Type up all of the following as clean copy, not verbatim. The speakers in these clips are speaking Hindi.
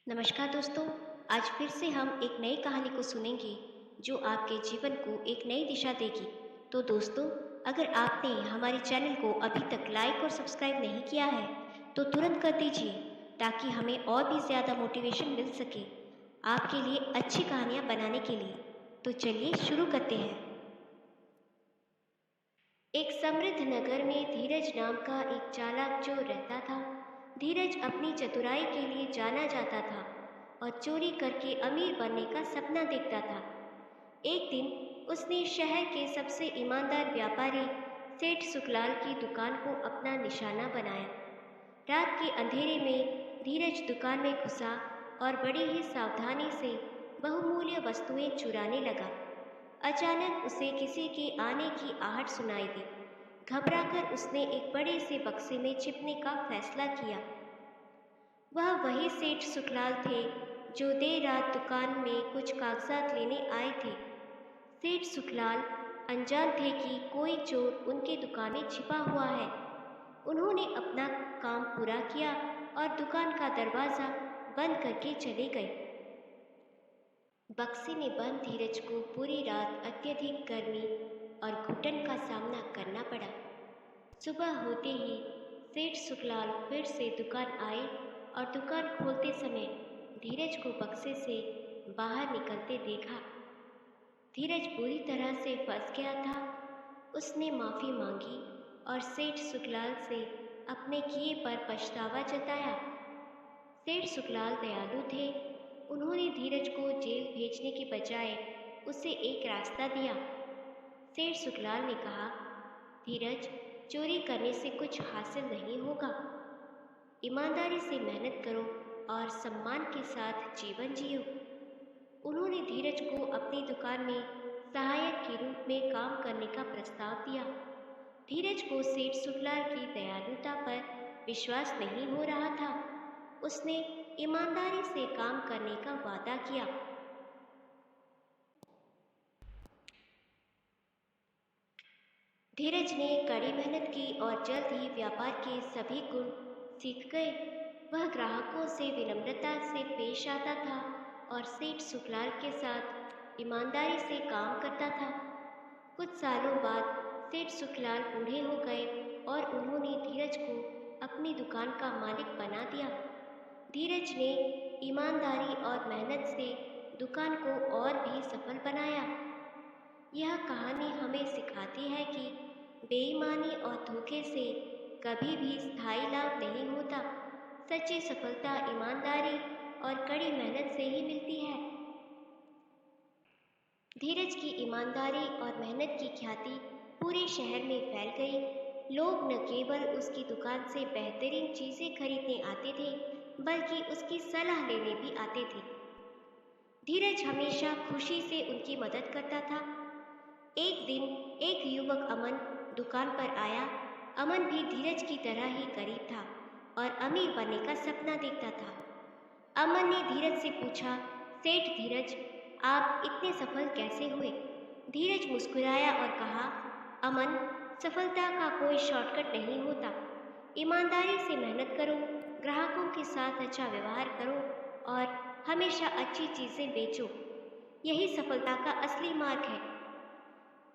नमस्कार दोस्तों। आज फिर से हम एक नई कहानी को सुनेंगे जो आपके जीवन को एक नई दिशा देगी। तो दोस्तों, अगर आपने हमारे चैनल को अभी तक लाइक और सब्सक्राइब नहीं किया है तो तुरंत कर दीजिए ताकि हमें और भी ज़्यादा मोटिवेशन मिल सके आपके लिए अच्छी कहानियाँ बनाने के लिए। तो चलिए शुरू करते हैं। एक समृद्ध नगर में धीरज नाम का एक चालाक चोर रहता था। धीरज अपनी चतुराई के लिए जाना जाता था और चोरी करके अमीर बनने का सपना देखता था। एक दिन उसने शहर के सबसे ईमानदार व्यापारी सेठ सुखलाल की दुकान को अपना निशाना बनाया। रात के अंधेरे में धीरज दुकान में घुसा और बड़ी ही सावधानी से बहुमूल्य वस्तुएं चुराने लगा। अचानक उसे किसी के आने की आहट सुनाई दी। घबराकर उसने एक बड़े से बक्से में छिपने का फैसला किया। वह वही सेठ सुखलाल थे जो देर रात दुकान में कुछ कागजात लेने आए थे। सेठ सुखलाल अनजान थे कि कोई चोर उनकी दुकान में छिपा हुआ है। उन्होंने अपना काम पूरा किया और दुकान का दरवाज़ा बंद करके चले गए। बक्से में बंद धीरज को पूरी रात अत्यधिक गर्मी और घुटन का सामना करना पड़ा। सुबह होते ही सेठ सुखलाल फिर से दुकान आए और दुकान खोलते समय धीरज को बक्से से बाहर निकलते देखा। धीरज बुरी तरह से फंस गया था। उसने माफ़ी मांगी और सेठ सुखलाल से अपने किए पर पछतावा जताया। सेठ सुखलाल दयालु थे। उन्होंने धीरज को जेल भेजने के बजाय उसे एक रास्ता दिया। सेठ सुखलाल ने कहा, धीरज, चोरी करने से कुछ हासिल नहीं होगा। ईमानदारी से मेहनत करो और सम्मान के साथ जीवन जियो। उन्होंने धीरज को अपनी दुकान में सहायक के रूप में काम करने का प्रस्ताव दिया। धीरज को सेठ सुखलाल की दयालुता पर विश्वास नहीं हो रहा था। उसने ईमानदारी से काम करने का वादा किया। धीरज ने कड़ी मेहनत की और जल्द ही व्यापार के सभी गुण सीख गए। वह ग्राहकों से विनम्रता से पेश आता था और सेठ सुखलाल के साथ ईमानदारी से काम करता था। कुछ सालों बाद सेठ सुखलाल बूढ़े हो गए और उन्होंने धीरज को अपनी दुकान का मालिक बना दिया। धीरज ने ईमानदारी और मेहनत से दुकान को और भी सफल बनाया। यह कहानी हमें सिखाती है कि बेईमानी और धोखे से कभी भी स्थायी लाभ नहीं होता। सच्ची सफलता ईमानदारी और कड़ी मेहनत से ही मिलती है। धीरज की ईमानदारी और मेहनत की ख्याति पूरे शहर में फैल गई। लोग न केवल उसकी दुकान से बेहतरीन चीज़ें खरीदने आते थे बल्कि उसकी सलाह लेने भी आते थे। धीरज हमेशा खुशी से उनकी मदद करता था। एक दिन एक युवक अमन दुकान पर आया। अमन भी धीरज की तरह ही गरीब था और अमीर बनने का सपना देखता था। अमन ने धीरज से पूछा, सेठ धीरज, आप इतने सफल कैसे हुए? धीरज मुस्कुराया और कहा, अमन, सफलता का कोई शॉर्टकट नहीं होता। ईमानदारी से मेहनत करो, ग्राहकों के साथ अच्छा व्यवहार करो और हमेशा अच्छी चीज़ें बेचो। यही सफलता का असली मार्ग है।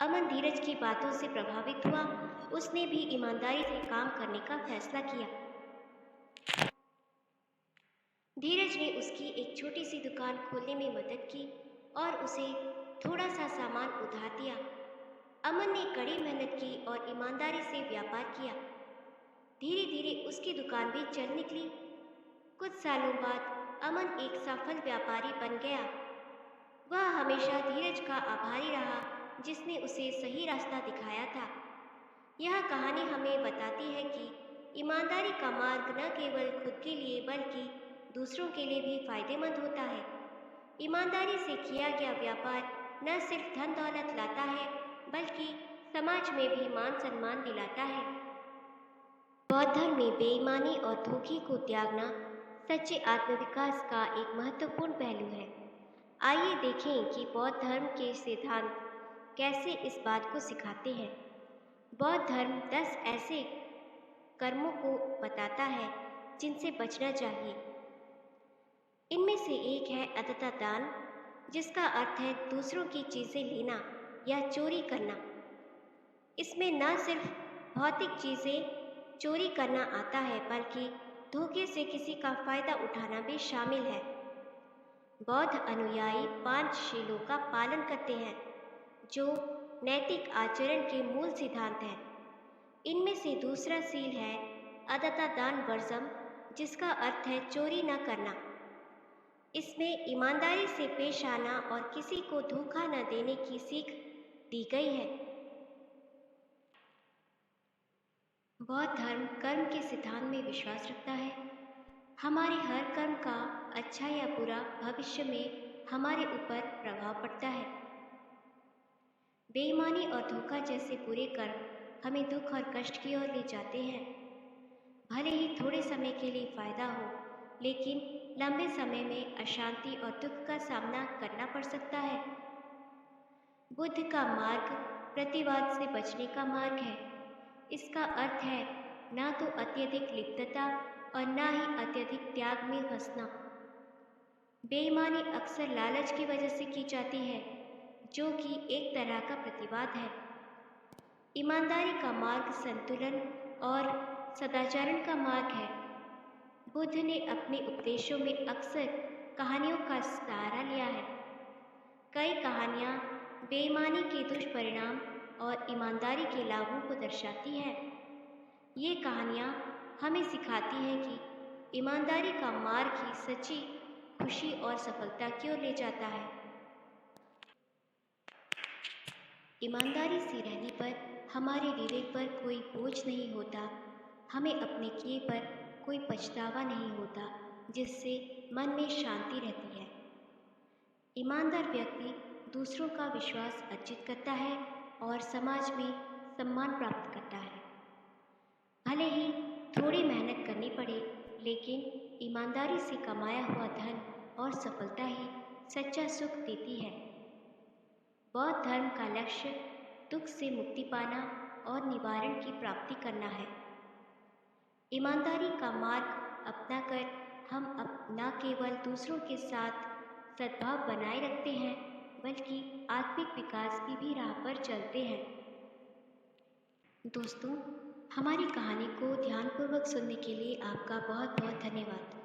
अमन धीरज की बातों से प्रभावित हुआ। उसने भी ईमानदारी से काम करने का फैसला किया। धीरज ने उसकी एक छोटी सी दुकान खोलने में मदद की और उसे थोड़ा सा सामान उधार दिया। अमन ने कड़ी मेहनत की और ईमानदारी से व्यापार किया। धीरे धीरे उसकी दुकान भी चल निकली। कुछ सालों बाद अमन एक सफल व्यापारी बन गया। वह हमेशा धीरज का आभारी रहा जिसने उसे सही रास्ता दिखाया था। यह कहानी हमें बताती है कि ईमानदारी का मार्ग न केवल खुद के लिए बल्कि दूसरों के लिए भी फायदेमंद होता है। ईमानदारी से किया गया व्यापार न सिर्फ धन दौलत लाता है बल्कि समाज में भी मान सम्मान दिलाता है। बौद्ध धर्म में बेईमानी और धोखे को त्यागना सच्चे आत्मविकास का एक महत्वपूर्ण पहलू है। आइए देखें कि बौद्ध धर्म के सिद्धांत कैसे इस बात को सिखाते हैं। बौद्ध धर्म 10 ऐसे कर्मों को बताता है जिनसे बचना चाहिए। इनमें से एक है अदता दान, जिसका अर्थ है दूसरों की चीज़ें लेना या चोरी करना। इसमें न सिर्फ भौतिक चीज़ें चोरी करना आता है, बल्कि धोखे से किसी का फायदा उठाना भी शामिल है। बौद्ध अनुयायी 5 शीलों का पालन करते हैं, जो नैतिक आचरण के मूल सिद्धांत हैं। इनमें से दूसरा सील है अदता दान वर्जम, जिसका अर्थ है चोरी न करना। इसमें ईमानदारी से पेश आना और किसी को धोखा न देने की सीख दी गई है। बौद्ध धर्म कर्म के सिद्धांत में विश्वास रखता है। हमारे हर कर्म का अच्छा या बुरा भविष्य में हमारे ऊपर प्रभाव पड़ता है। बेईमानी और धोखा जैसे बुरे कर्म हमें दुख और कष्ट की ओर ले जाते हैं। भले ही थोड़े समय के लिए फायदा हो, लेकिन लंबे समय में अशांति और दुख का सामना करना पड़ सकता है। बुद्ध का मार्ग प्रतिवाद से बचने का मार्ग है। इसका अर्थ है ना तो अत्यधिक लिप्तता और ना ही अत्यधिक त्याग में फंसना। बेईमानी अक्सर लालच की वजह से की जाती है, जो कि एक तरह का प्रतिवाद है। ईमानदारी का मार्ग संतुलन और सदाचरण का मार्ग है। बुद्ध ने अपने उपदेशों में अक्सर कहानियों का सहारा लिया है। कई कहानियाँ बेईमानी के दुष्परिणाम और ईमानदारी के लाभों को दर्शाती हैं। ये कहानियाँ हमें सिखाती हैं कि ईमानदारी का मार्ग ही सच्ची खुशी और सफलता की ओर ले जाता है। ईमानदारी से रहने पर हमारे विवेक पर कोई बोझ नहीं होता, हमें अपने किए पर कोई पछतावा नहीं होता, जिससे मन में शांति रहती है। ईमानदार व्यक्ति दूसरों का विश्वास अर्जित करता है और समाज में सम्मान प्राप्त करता है। भले ही थोड़ी मेहनत करनी पड़े, लेकिन ईमानदारी से कमाया हुआ धन और सफलता ही सच्चा सुख देती है। बौद्ध धर्म का लक्ष्य दुख से मुक्ति पाना और निवारण की प्राप्ति करना है। ईमानदारी का मार्ग अपनाकर हम न केवल दूसरों के साथ सद्भाव बनाए रखते हैं, बल्कि आत्मिक विकास की भी राह पर चलते हैं। दोस्तों, हमारी कहानी को ध्यानपूर्वक सुनने के लिए आपका बहुत बहुत धन्यवाद।